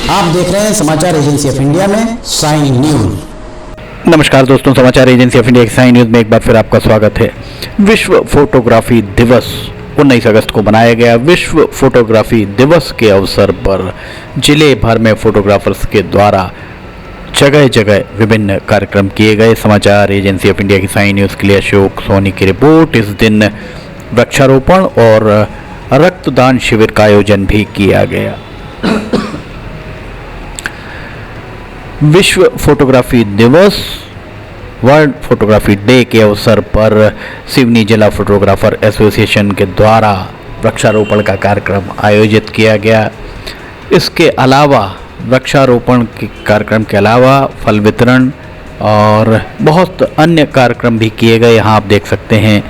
आप देख रहे हैं समाचार एजेंसी ऑफ इंडिया में साई न्यूज। नमस्कार दोस्तों, समाचार एजेंसी ऑफ इंडिया की साई न्यूज में एक बार फिर आपका स्वागत है। विश्व फोटोग्राफी दिवस 19 अगस्त को मनाया गया। विश्व फोटोग्राफी दिवस के अवसर पर जिले भर में फोटोग्राफर्स के द्वारा जगह जगह विभिन्न कार्यक्रम किए गए। समाचार एजेंसी ऑफ इंडिया की साई न्यूज के लिए अशोक सोनी की रिपोर्ट। इस दिन वृक्षारोपण और रक्तदान शिविर का आयोजन भी किया गया। विश्व फोटोग्राफी दिवस वर्ल्ड फोटोग्राफी डे के अवसर पर सिवनी जिला फोटोग्राफर एसोसिएशन के द्वारा वृक्षारोपण का कार्यक्रम आयोजित किया गया। इसके अलावा वृक्षारोपण के कार्यक्रम के अलावा फल वितरण और बहुत अन्य कार्यक्रम भी किए गए। यहाँ आप देख सकते हैं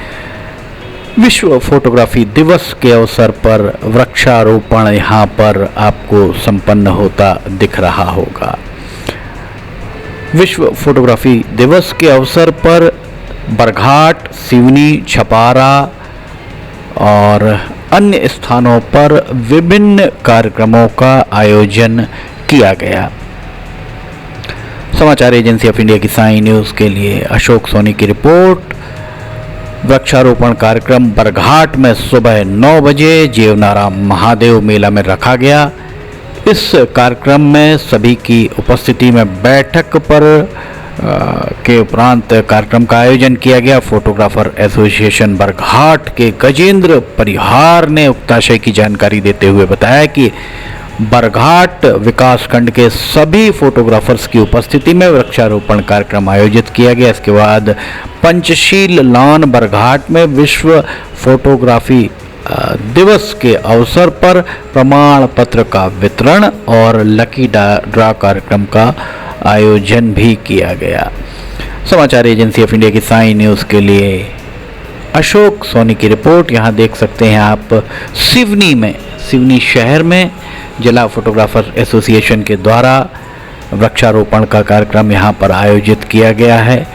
विश्व फोटोग्राफी दिवस के अवसर पर वृक्षारोपण यहाँ पर आपको संपन्न होता दिख रहा होगा। विश्व फोटोग्राफी दिवस के अवसर पर बरघाट, सिवनी, छपारा और अन्य स्थानों पर विभिन्न कार्यक्रमों का आयोजन किया गया। समाचार एजेंसी ऑफ इंडिया की साई न्यूज़ के लिए अशोक सोनी की रिपोर्ट। वृक्षारोपण कार्यक्रम बरघाट में सुबह 9 बजे जीवनाराम महादेव मेला में रखा गया। इस कार्यक्रम में सभी की उपस्थिति में बैठक पर के उपरांत कार्यक्रम का आयोजन किया गया। फोटोग्राफर एसोसिएशन बरघाट के गजेंद्र परिहार ने उक्ताशय की जानकारी देते हुए बताया कि बरघाट विकासखंड के सभी फोटोग्राफर्स की उपस्थिति में वृक्षारोपण कार्यक्रम आयोजित किया गया। इसके बाद पंचशील लॉन बरघाट में विश्व फोटोग्राफी दिवस के अवसर पर प्रमाण पत्र का वितरण और लकी ड्रा कार्यक्रम का आयोजन भी किया गया। समाचार एजेंसी ऑफ इंडिया की साई न्यूज़ के लिए अशोक सोनी की रिपोर्ट। यहाँ देख सकते हैं आप सिवनी शहर में जिला फोटोग्राफर एसोसिएशन के द्वारा वृक्षारोपण का कार्यक्रम यहाँ पर आयोजित किया गया है।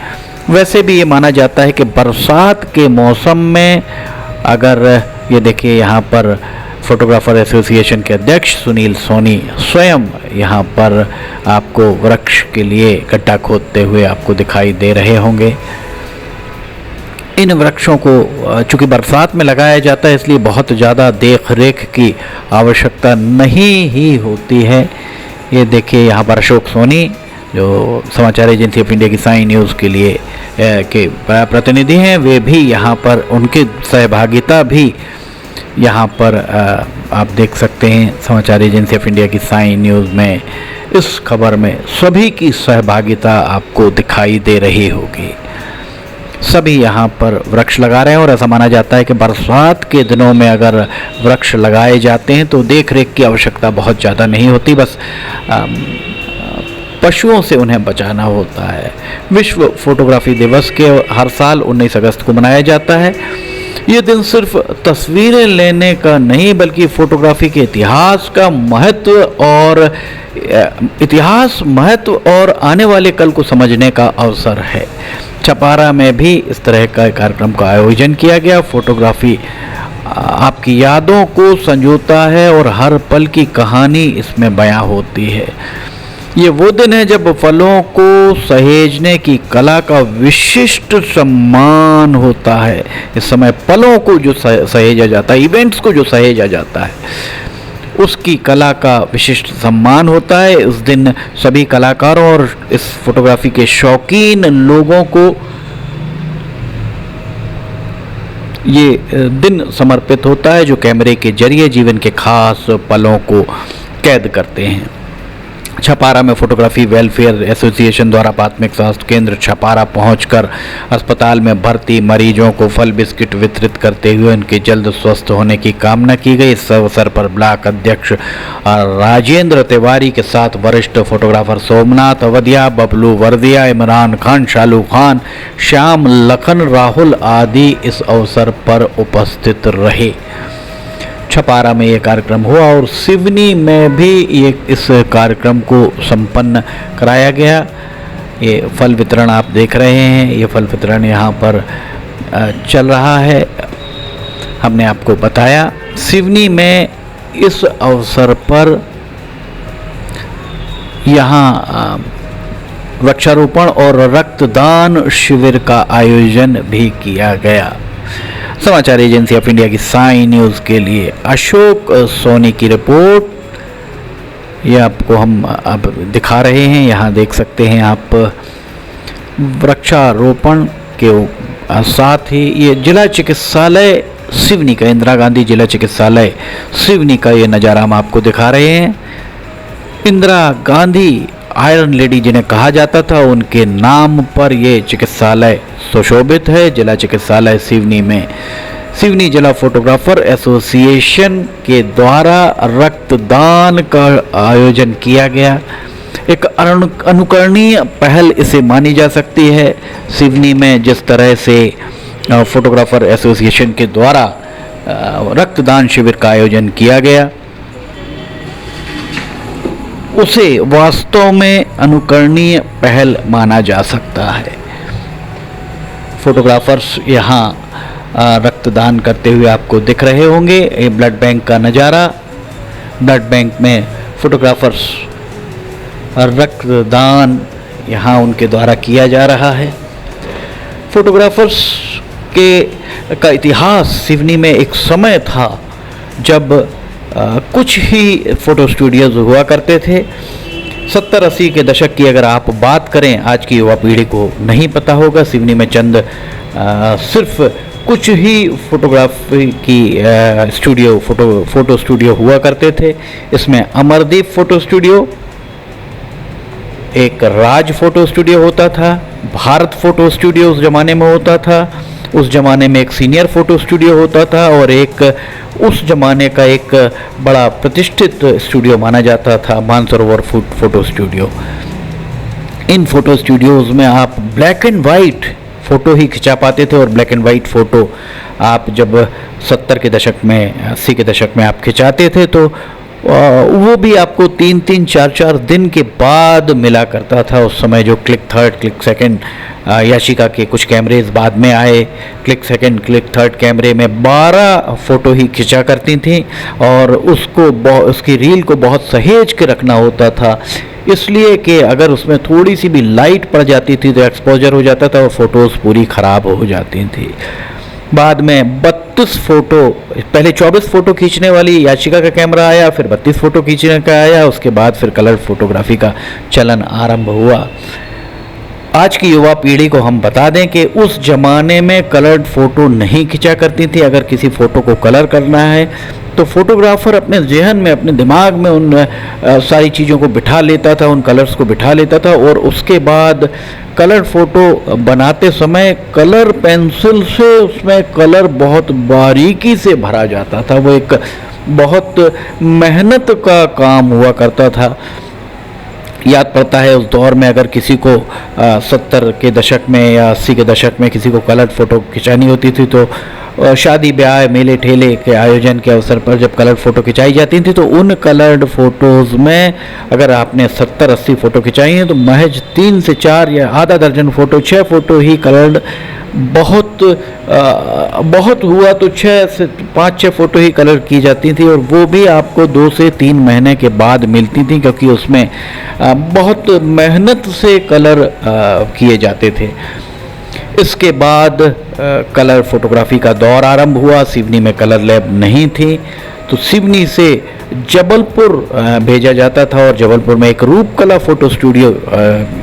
वैसे भी ये माना जाता है कि बरसात के मौसम में अगर ये देखिए यहाँ पर फोटोग्राफर एसोसिएशन के अध्यक्ष सुनील सोनी स्वयं यहाँ पर आपको वृक्ष के लिए गड्ढा खोदते हुए आपको दिखाई दे रहे होंगे। इन वृक्षों को चूँकि बरसात में लगाया जाता है इसलिए बहुत ज़्यादा देख रेख की आवश्यकता नहीं ही होती है। ये देखिए यहाँ पर अशोक सोनी जो समाचार एजेंसी ऑफ इंडिया की साई न्यूज़ के लिए के प्रतिनिधि हैं, वे भी यहाँ पर उनकी सहभागिता भी यहाँ पर आप देख सकते हैं। समाचार एजेंसी ऑफ इंडिया की साई न्यूज़ में इस खबर में सभी की सहभागिता आपको दिखाई दे रही होगी। सभी यहाँ पर वृक्ष लगा रहे हैं और ऐसा माना जाता है कि बरसात के दिनों में अगर वृक्ष लगाए जाते हैं तो देख रेख की आवश्यकता बहुत ज़्यादा नहीं होती, बस पशुओं से उन्हें बचाना होता है। विश्व फोटोग्राफी दिवस के हर साल 19 अगस्त को मनाया जाता है। ये दिन सिर्फ तस्वीरें लेने का नहीं बल्कि फोटोग्राफी के इतिहास महत्व और आने वाले कल को समझने का अवसर है। छपारा में भी इस तरह का कार्यक्रम का आयोजन किया गया। फोटोग्राफी आपकी यादों को संजोता है और हर पल की कहानी इसमें बयां होती है। ये वो दिन है जब फलों को सहेजने की कला का विशिष्ट सम्मान होता है। इस समय पलों को जो सहेजा जाता है, इवेंट्स को जो सहेजा जाता है, उसकी कला का विशिष्ट सम्मान होता है। उस दिन सभी कलाकारों और इस फोटोग्राफी के शौकीन लोगों को ये दिन समर्पित होता है जो कैमरे के जरिए जीवन के खास पलों को कैद करते हैं। छपारा में फोटोग्राफी वेलफेयर एसोसिएशन द्वारा प्राथमिक स्वास्थ्य केंद्र छपारा पहुंचकर अस्पताल में भर्ती मरीजों को फल बिस्किट वितरित करते हुए उनके जल्द स्वस्थ होने की कामना की गई। इस अवसर पर ब्लॉक अध्यक्ष राजेंद्र तिवारी के साथ वरिष्ठ फोटोग्राफर सोमनाथ अवधिया, बबलू वर्दिया, इमरान खान, शालू खान, श्याम, लखन, राहुल आदि इस अवसर पर उपस्थित रहे। छपारा में ये कार्यक्रम हुआ और सिवनी में भी इस कार्यक्रम को संपन्न कराया गया। ये फल वितरण आप देख रहे हैं, ये फल वितरण यहाँ पर चल रहा है। हमने आपको बताया सिवनी में इस अवसर पर यहाँ वृक्षारोपण और रक्तदान शिविर का आयोजन भी किया गया। समाचार एजेंसी ऑफ इंडिया की साई न्यूज़ के लिए अशोक सोनी की रिपोर्ट। ये आपको हम अब दिखा रहे हैं, यहाँ देख सकते हैं आप वृक्षारोपण के साथ ही ये जिला चिकित्सालय सिवनी का, इंदिरा गांधी जिला चिकित्सालय सिवनी का ये नज़ारा हम आपको दिखा रहे हैं। इंदिरा गांधी आयरन लेडी जिन्हें कहा जाता था, उनके नाम पर ये चिकित्सालय सुशोभित है। जिला चिकित्सालय सिवनी में सिवनी जिला फोटोग्राफर एसोसिएशन के द्वारा रक्तदान का आयोजन किया गया। एक अनुकरणीय पहल इसे मानी जा सकती है। सिवनी में जिस तरह से फोटोग्राफर एसोसिएशन के द्वारा रक्तदान शिविर का आयोजन किया गया, उसे वास्तव में अनुकरणीय पहल माना जा सकता है। फोटोग्राफर्स यहाँ रक्तदान करते हुए आपको दिख रहे होंगे। ये ब्लड बैंक का नज़ारा, ब्लड बैंक में फोटोग्राफर्स रक्तदान यहाँ उनके द्वारा किया जा रहा है। फोटोग्राफर्स का इतिहास सिवनी में एक समय था जब कुछ ही फ़ोटो स्टूडियोज़ हुआ करते थे। 70-80 के दशक की अगर आप बात करें, आज की युवा पीढ़ी को नहीं पता होगा। सिवनी में चंद सिर्फ कुछ ही फोटोग्राफी की फ़ोटो स्टूडियो हुआ करते थे। इसमें अमरदीप फ़ोटो स्टूडियो, एक राज फ़ोटो स्टूडियो होता था, भारत फ़ोटो स्टूडियो उस ज़माने में होता था, उस ज़माने में एक सीनियर फ़ोटो स्टूडियो होता था, और एक उस ज़माने का एक बड़ा प्रतिष्ठित स्टूडियो माना जाता था मानसरोवर फ़ोटो स्टूडियो। इन फ़ोटो स्टूडियोज़ में आप ब्लैक एंड वाइट फ़ोटो ही खिंचा पाते थे, और ब्लैक एंड वाइट फ़ोटो आप जब 70 के दशक में, 80 के दशक में आप खिंचाते थे तो वो भी आपको 3-3, 4-4 दिन के बाद मिला करता था। उस समय जो click third, click second, Yashika के कुछ कैमरेज बाद में आए। क्लिक सेकंड, क्लिक थर्ड कैमरे में 12 फ़ोटो ही खिंचा करती थी, और उसकी रील को बहुत सहेज के रखना होता था, इसलिए कि अगर उसमें थोड़ी सी भी लाइट पड़ जाती थी तो एक्सपोजर हो जाता था और फ़ोटोज़ पूरी ख़राब हो जाती थी। बाद में 32 फ़ोटो, पहले 24 फ़ोटो खींचने वाली याशिका का कैमरा आया, फिर 32 फ़ोटो खींचने का आया, उसके बाद फिर कलर फोटोग्राफी का चलन आरंभ हुआ। आज की युवा पीढ़ी को हम बता दें कि उस ज़माने में कलर्ड फ़ोटो नहीं खींचा करती थी। अगर किसी फ़ोटो को कलर करना है तो फोटोग्राफर अपने जहन में, अपने दिमाग में उन सारी चीज़ों को बिठा लेता था, उन कलर्स को बिठा लेता था, और उसके बाद कलर फ़ोटो बनाते समय कलर पेंसिल से उसमें कलर बहुत बारीकी से भरा जाता था। वो एक बहुत मेहनत का काम हुआ करता था। याद पड़ता है उस दौर में अगर किसी को 70 के दशक में या 80 के दशक में किसी को कलर फ़ोटो खिंचानी होती थी तो शादी ब्याह, मेले ठेले के आयोजन के अवसर पर जब कलर फ़ोटो खिंचाई जाती थी तो उन कलर्ड फ़ोटोज़ में अगर आपने 70-80 फ़ोटो खिंचाई हैं तो महज 3 से 4 या आधा दर्जन फ़ोटो, 6 फ़ोटो ही कलर्ड, बहुत हुआ तो 6 से 5-6 फ़ोटो ही कलर की जाती थी, और वो भी आपको 2 से 3 महीने के बाद मिलती थी, क्योंकि उसमें बहुत मेहनत से कलर किए जाते थे। इसके बाद कलर फोटोग्राफी का दौर आरंभ हुआ। सिवनी में कलर लैब नहीं थी, तो सिवनी से जबलपुर भेजा जाता था, और जबलपुर में एक रूपकला फ़ोटो स्टूडियो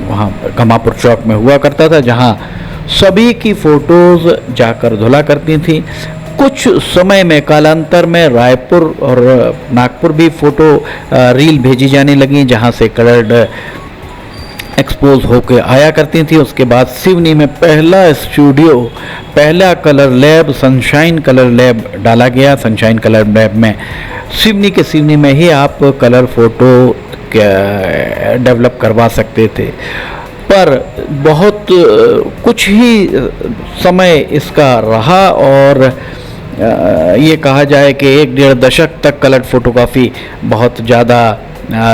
वहाँ कमापुर चौक में हुआ करता था, जहाँ सभी की फ़ोटोज़ जाकर धुला करती थी। कुछ समय में, कालांतर में, रायपुर और नागपुर भी फ़ोटो रील भेजी जाने लगी, जहाँ से कलर्ड एक्सपोज होकर आया करती थी। उसके बाद सिवनी में पहला colour lab sunshine colour lab डाला गया। सनशाइन कलर लैब में सिवनी में ही आप कलर फ़ोटो डेवलप करवा सकते थे, पर बहुत कुछ ही समय इसका रहा, और ये कहा जाए कि 1-1.5 दशक तक कलर फोटोग्राफी बहुत ज़्यादा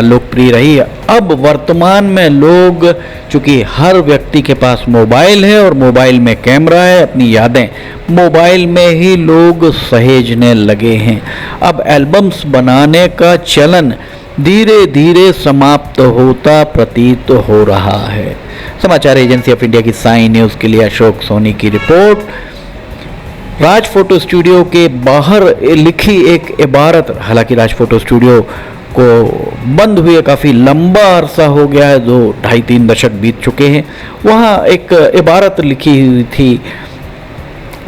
लोकप्रिय रही। अब वर्तमान में लोग, चूँकि हर व्यक्ति के पास मोबाइल है और मोबाइल में कैमरा है, अपनी यादें मोबाइल में ही लोग सहेजने लगे हैं। अब एल्बम्स बनाने का चलन धीरे धीरे समाप्त होता प्रतीत हो रहा है। समाचार एजेंसी ऑफ इंडिया की साई न्यूज़ के लिए अशोक सोनी की रिपोर्ट। राज फोटो स्टूडियो के बाहर लिखी एक इबारत, हालांकि राज फोटो स्टूडियो को बंद हुए काफ़ी लंबा अरसा हो गया है, 2-2.5-3 दशक बीत चुके हैं। वहाँ एक इबारत लिखी हुई थी,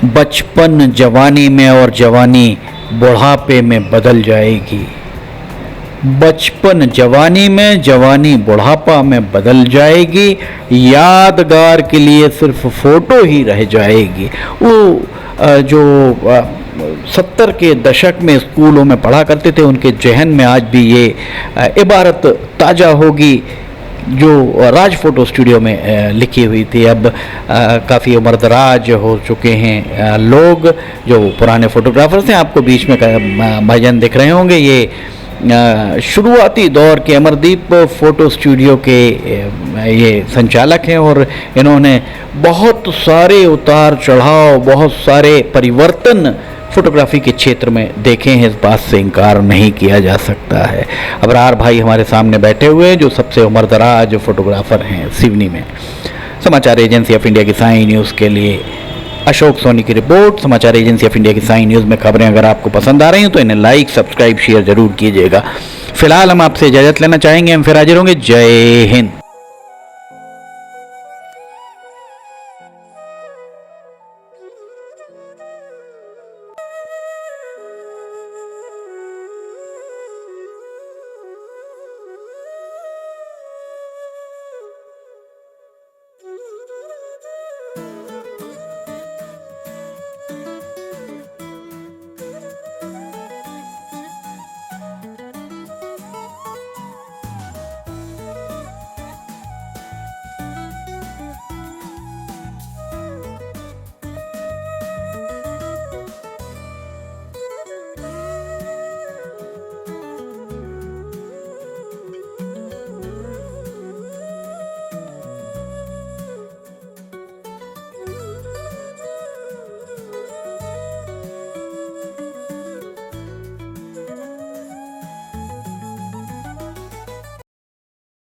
बचपन जवानी में और जवानी बुढ़ापे में बदल जाएगी। बचपन जवानी में, जवानी बुढ़ापा में बदल जाएगी, यादगार के लिए सिर्फ फोटो ही रह जाएगी। वो जो 70 के दशक में स्कूलों में पढ़ा करते थे, उनके जहन में आज भी ये इबारत ताज़ा होगी जो राज फोटो स्टूडियो में लिखी हुई थी। अब काफ़ी उम्रदराज हो चुके हैं लोग जो पुराने फोटोग्राफर्स हैं। आपको बीच में भाईजान दिख रहे होंगे, ये शुरुआती दौर के अमरदीप फ़ोटो स्टूडियो के ये संचालक हैं और इन्होंने बहुत सारे उतार चढ़ाव, बहुत सारे परिवर्तन फोटोग्राफी के क्षेत्र में देखे हैं। इस बात से इनकार नहीं किया जा सकता है। अबरार भाई हमारे सामने बैठे हुए हैं जो सबसे उम्रदराज फोटोग्राफर हैं सिवनी में। समाचार एजेंसी ऑफ इंडिया की साई न्यूज़ के लिए अशोक सोनी की रिपोर्ट। समाचार एजेंसी ऑफ इंडिया की साई न्यूज़ में खबरें अगर आपको पसंद आ रही हैं तो इन्हें लाइक, सब्सक्राइब, शेयर जरूर कीजिएगा। फिलहाल हम आपसे इजाज़त लेना चाहेंगे, हम फिर हाजिर होंगे। जय हिंद।